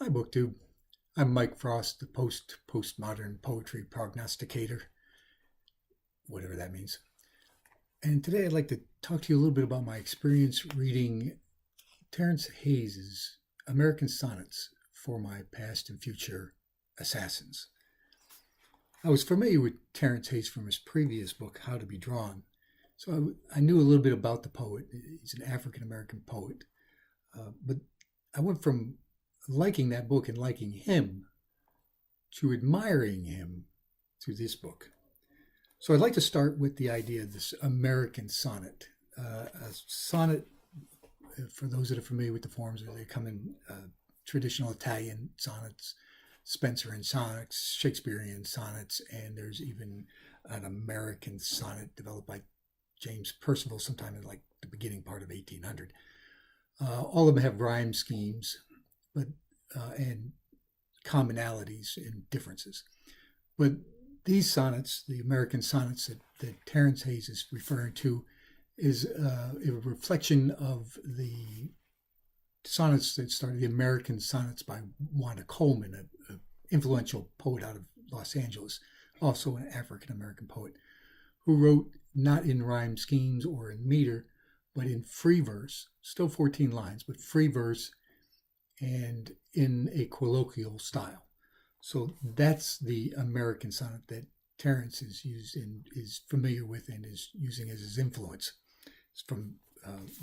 Hi, BookTube. I'm Mike Frost, the postmodern poetry prognosticator, whatever that means. And today I'd like to talk to you a little bit about my experience reading Terrance Hayes' American Sonnets for my past and future assassins. I was familiar with Terrance Hayes from his previous book, How to Be Drawn, so I knew a little bit about the poet. He's an African-American poet. But I went from liking that book and liking him to admiring him through this book. So I'd like to start with the idea of this American sonnet. A sonnet, for those that are familiar with the forms, they come in traditional Italian sonnets, Spenser sonnets, Shakespearean sonnets, and there's even an American sonnet developed by James Percival sometime in like the beginning part of 1800. All of them have rhyme schemes, but and commonalities and differences. But these sonnets, the American sonnets that Terrance Hayes is referring to, is a reflection of the sonnets that started, the American sonnets by Wanda Coleman, an influential poet out of Los Angeles, also an African-American poet, who wrote not in rhyme schemes or in meter, but in free verse, still 14 lines, but free verse and in a colloquial style. So that's the American sonnet that Terrance is used and is familiar with and is using as his influence. It's from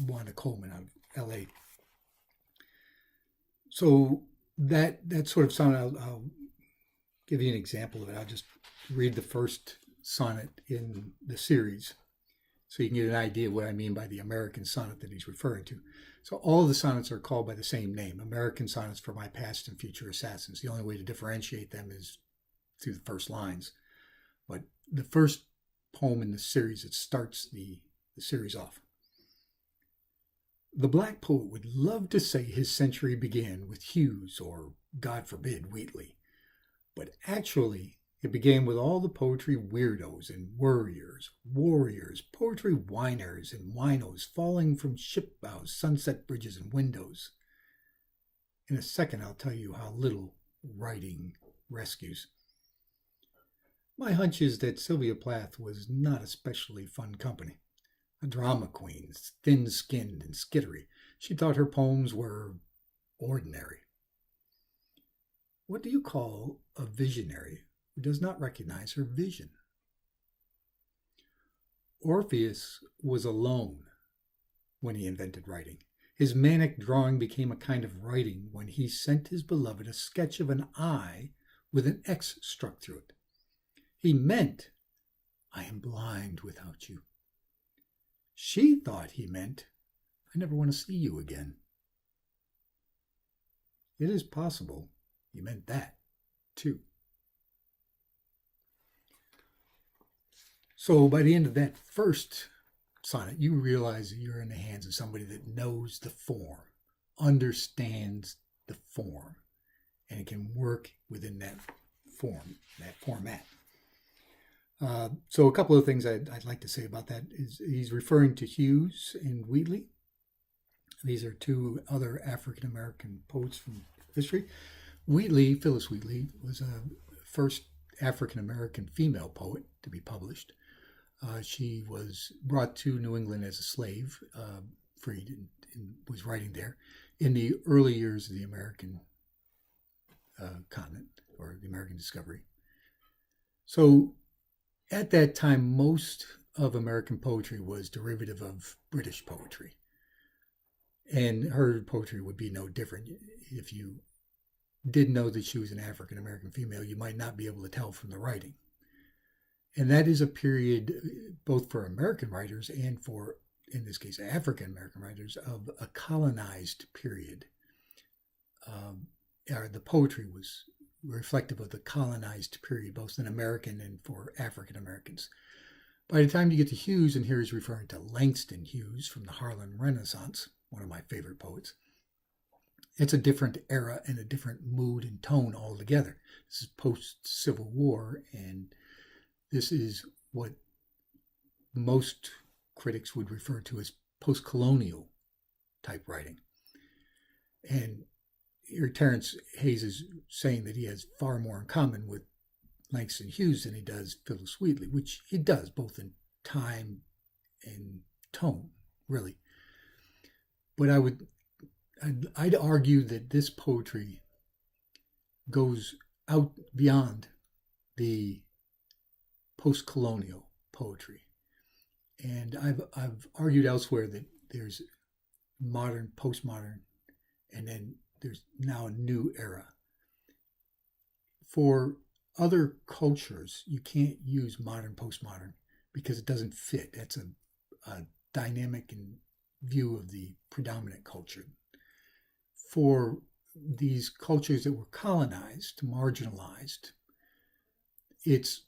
Wanda Coleman out of L.A. So that sort of sonnet, I'll give you an example of it. I'll just read the first sonnet in the series, so you can get an idea of what I mean by the American sonnet that he's referring to. So all of the sonnets are called by the same name, American Sonnets for My Past and Future Assassins. The only way to differentiate them is through the first lines. But the first poem in the series, it starts the series off. The black poet would love to say his century began with Hughes or, God forbid, Wheatley. But actually, it began with all the poetry weirdos and worriers, warriors, poetry whiners and winos falling from ship bows, sunset bridges, and windows. In a second, I'll tell you how little writing rescues. My hunch is that Sylvia Plath was not especially fun company. A drama queen, thin-skinned and skittery, she thought her poems were ordinary. What do you call a visionary who does not recognize her vision? Orpheus was alone when he invented writing. His manic drawing became a kind of writing when he sent his beloved a sketch of an eye with an X struck through it. He meant, I am blind without you. She thought he meant, I never want to see you again. It is possible he meant that, too. So by the end of that first sonnet, you realize that you're in the hands of somebody that knows the form, understands the form, and can work within that form, that format. So a couple of things I'd like to say about that is he's referring to Hughes and Wheatley. These are two other African-American poets from history. Wheatley, Phyllis Wheatley, was a first African-American female poet to be published. She was brought to New England as a slave, freed, and was writing there in the early years of the American continent, or the American discovery. So at that time, most of American poetry was derivative of British poetry. And her poetry would be no different. If you did know that she was an African-American female, you might not be able to tell from the writing. And that is a period, both for American writers and for, in this case, African-American writers, of a colonized period. The poetry was reflective of the colonized period, both in American and for African-Americans. By the time you get to Hughes, and here he's referring to Langston Hughes from the Harlem Renaissance, one of my favorite poets, it's a different era and a different mood and tone altogether. This is post-Civil War, and this is what most critics would refer to as post-colonial type writing. And here Terrance Hayes is saying that he has far more in common with Langston Hughes than he does Phyllis Wheatley, which he does, both in time and tone, really. But I'd argue that this poetry goes out beyond the post-colonial poetry. And I've argued elsewhere that there's modern, postmodern, and then there's now a new era. For other cultures, you can't use modern, postmodern because it doesn't fit. That's a dynamic and view of the predominant culture. For these cultures that were colonized, marginalized, it's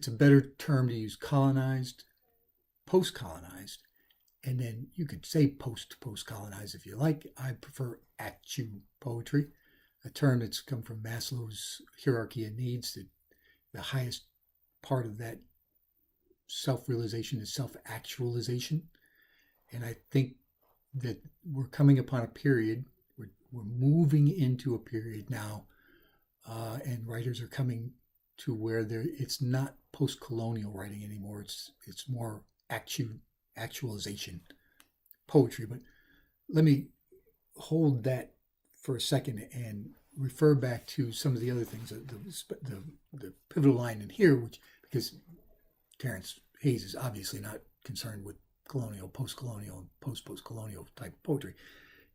a better term to use: colonized, post-colonized, and then you could say post-colonized if you like. I prefer actu poetry, a term that's come from Maslow's hierarchy of needs, that the highest part of that self-realization is self-actualization. And I think that we're coming upon a period, we're moving into a period now, and writers are coming to where it's not post-colonial writing anymore. It's more actualization poetry. But let me hold that for a second and refer back to some of the other things, the pivotal line in here, which, because Terrance Hayes is obviously not concerned with colonial, post-colonial, and post-colonial type of poetry.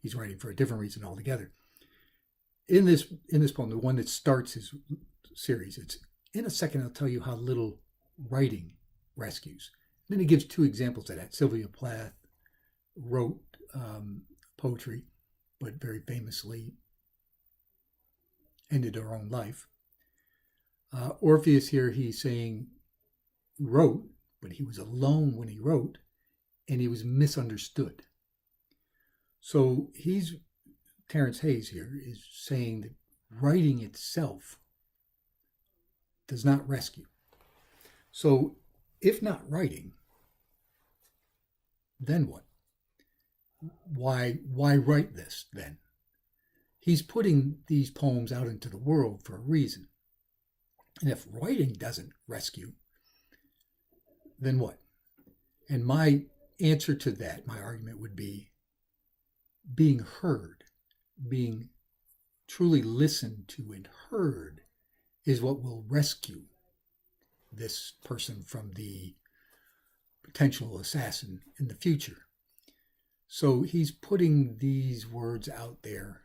He's writing for a different reason altogether. In this poem, the one that starts his series, it's in a second I'll tell you how little writing rescues. And then he gives two examples of that. Sylvia Plath wrote poetry, but very famously ended her own life. Orpheus here, he's saying wrote, but he was alone when he wrote, and he was misunderstood. So Terrance Hayes here is saying that writing itself does not rescue. So if not writing, then what? Why write this then? He's putting these poems out into the world for a reason. And if writing doesn't rescue, then what? And my answer to that, my argument would be being heard, being truly listened to and heard is what will rescue this person from the potential assassin in the future. So he's putting these words out there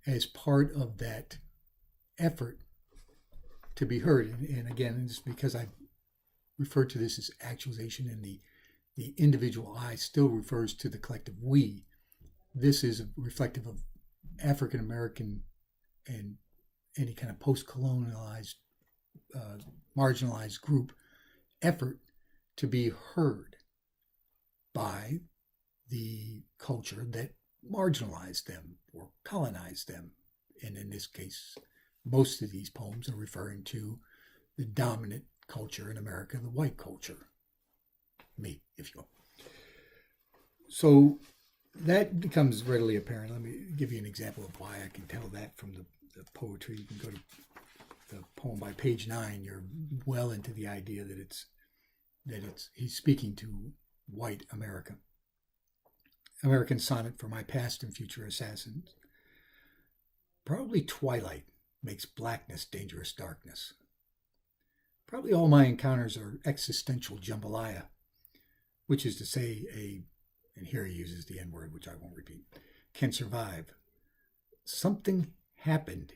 as part of that effort to be heard. And again, it's because I refer to this as actualization, and the individual I still refers to the collective we. This is reflective of African American and any kind of post-colonialized, marginalized group effort to be heard by the culture that marginalized them or colonized them. And in this case, most of these poems are referring to the dominant culture in America, the white culture. Me, if you will. So that becomes readily apparent. Let me give you an example of why I can tell that from the poetry. You can go to the poem by page 9. You're well into the idea that he's speaking to white America. American sonnet for my past and future assassins. Probably twilight makes blackness dangerous darkness. Probably all my encounters are existential jambalaya, which is to say and here he uses the N-word, which I won't repeat, can survive. Something happened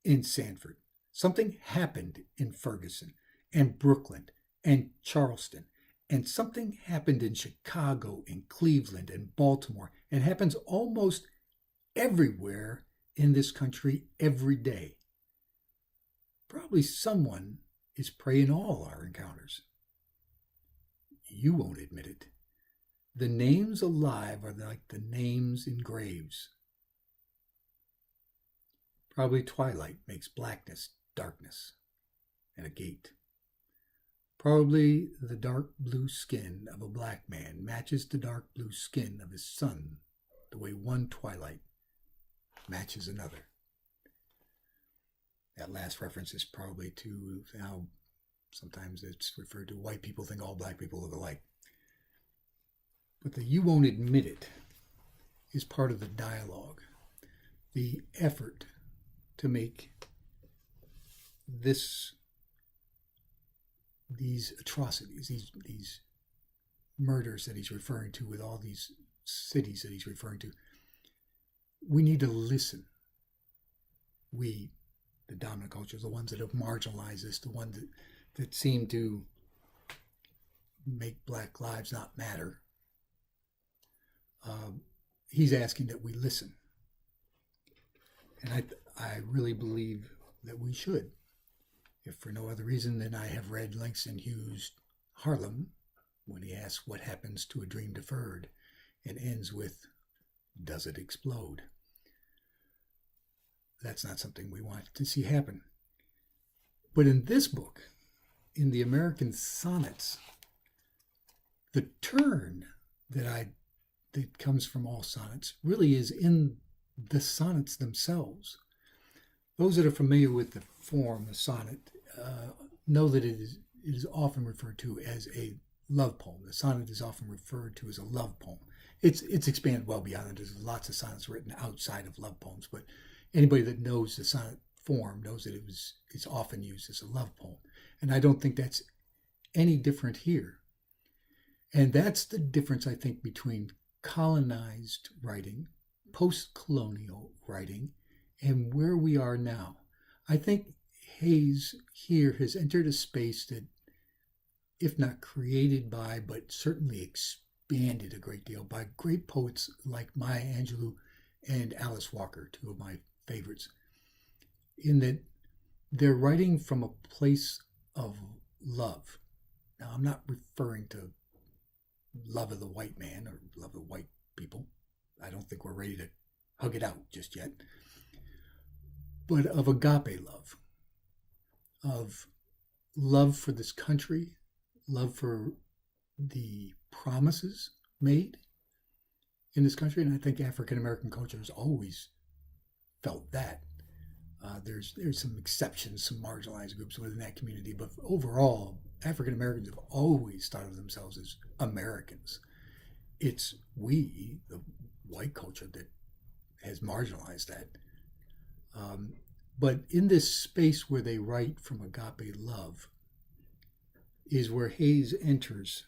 in Sanford. Something happened in Ferguson and Brooklyn and Charleston. And something happened in Chicago and Cleveland and Baltimore, and happens almost everywhere in this country every day. Probably someone is prey in all our encounters. You won't admit it. The names alive are like the names in graves. Probably twilight makes blackness darkness and a gate. Probably the dark blue skin of a black man matches the dark blue skin of his son, the way one twilight matches another. That last reference is probably to how sometimes it's referred to white people think all black people look alike. But the "you won't admit it" is part of the dialogue, the effort to make these atrocities, these murders that he's referring to with all these cities that he's referring to. We need to listen. We, the dominant culture, the ones that have marginalized this, the ones that seem to make black lives not matter. He's asking that we listen. And I really believe that we should. If for no other reason than I have read Langston Hughes' Harlem, when he asks what happens to a dream deferred and ends with, does it explode? That's not something we want to see happen. But in this book, in the American Sonnets, the turn that comes from all sonnets really is in the sonnets themselves. Those that are familiar with the form, the sonnet, know that it is often referred to as a love poem. The sonnet is often referred to as a love poem. It's expanded well beyond it. There's lots of sonnets written outside of love poems, but anybody that knows the sonnet form knows that it's often used as a love poem. And I don't think that's any different here. And that's the difference, I think, between colonized writing, post-colonial writing, and where we are now. I think Hayes here has entered a space that, if not created by, but certainly expanded a great deal by great poets like Maya Angelou and Alice Walker, two of my favorites, in that they're writing from a place of love. Now, I'm not referring to love of the white man or love of white people. I don't think we're ready to hug it out just yet. But of agape love, of love for this country, love for the promises made in this country. And I think African American culture has always felt that. There's some exceptions, some marginalized groups within that community, but overall, African Americans have always thought of themselves as Americans. It's we, the white culture, that has marginalized that. But in this space where they write from agape love is where Hayes enters,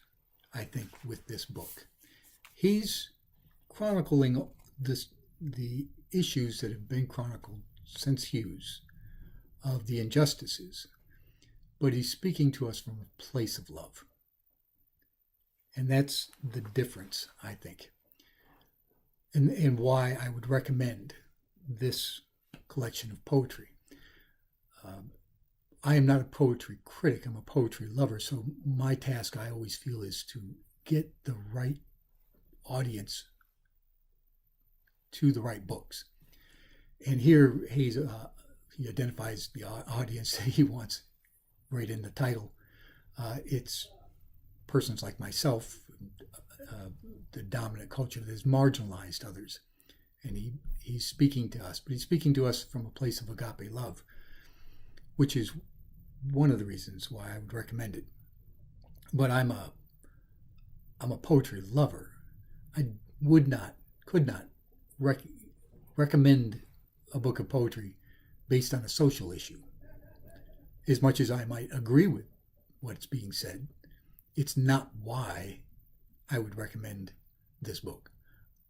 I think, with this book. He's chronicling the issues that have been chronicled since Hughes of the injustices, but he's speaking to us from a place of love. And that's the difference, I think, and why I would recommend this collection of poetry. I am not a poetry critic, I'm a poetry lover, so my task, I always feel, is to get the right audience to the right books. And here Hayes, he identifies the audience that he wants right in the title. It's persons like myself, the dominant culture that has marginalized others. And he's speaking to us, but he's speaking to us from a place of agape love, which is one of the reasons why I would recommend it. But I'm a poetry lover. I could not recommend a book of poetry based on a social issue. As much as I might agree with what's being said, it's not why I would recommend this book.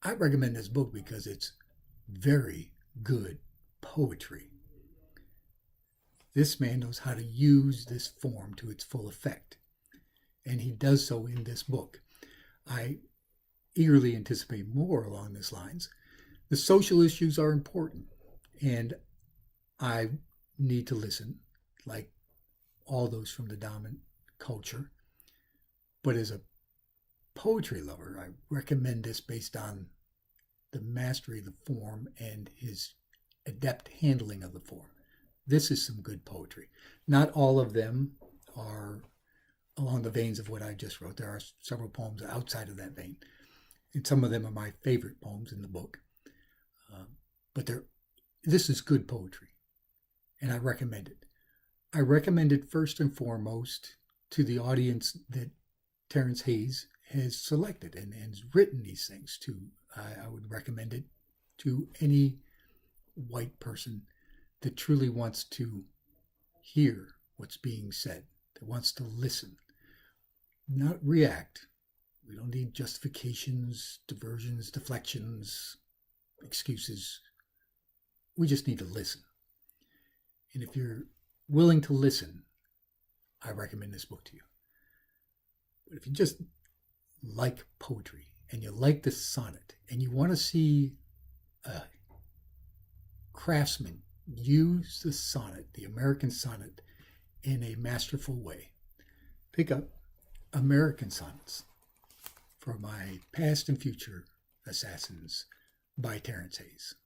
I recommend this book because it's very good poetry. This man knows how to use this form to its full effect, and he does so in this book. I eagerly anticipate more along these lines. The social issues are important, and I need to listen, like all those from the dominant culture. But as a poetry lover, I recommend this based on the mastery of the form and his adept handling of the form. This is some good poetry. Not all of them are along the veins of what I just wrote. There are several poems outside of that vein, and some of them are my favorite poems in the book. But they're This is good poetry, and I recommend it. I recommend it first and foremost to the audience that Terrance Hayes has selected and has written these things to. I would recommend it to any white person that truly wants to hear what's being said, that wants to listen, not react. We don't need justifications, diversions, deflections, excuses. We just need to listen. And if you're willing to listen, I recommend this book to you. But if you just like poetry and you like the sonnet and you want to see a craftsman use the sonnet, the American sonnet, in a masterful way, pick up American Sonnets for My Past and Future Assassins by Terrance Hayes.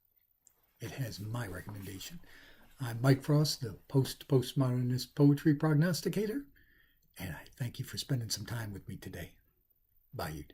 It has my recommendation. I'm Mike Frost, the postmodernist poetry prognosticator, and I thank you for spending some time with me today. Bye.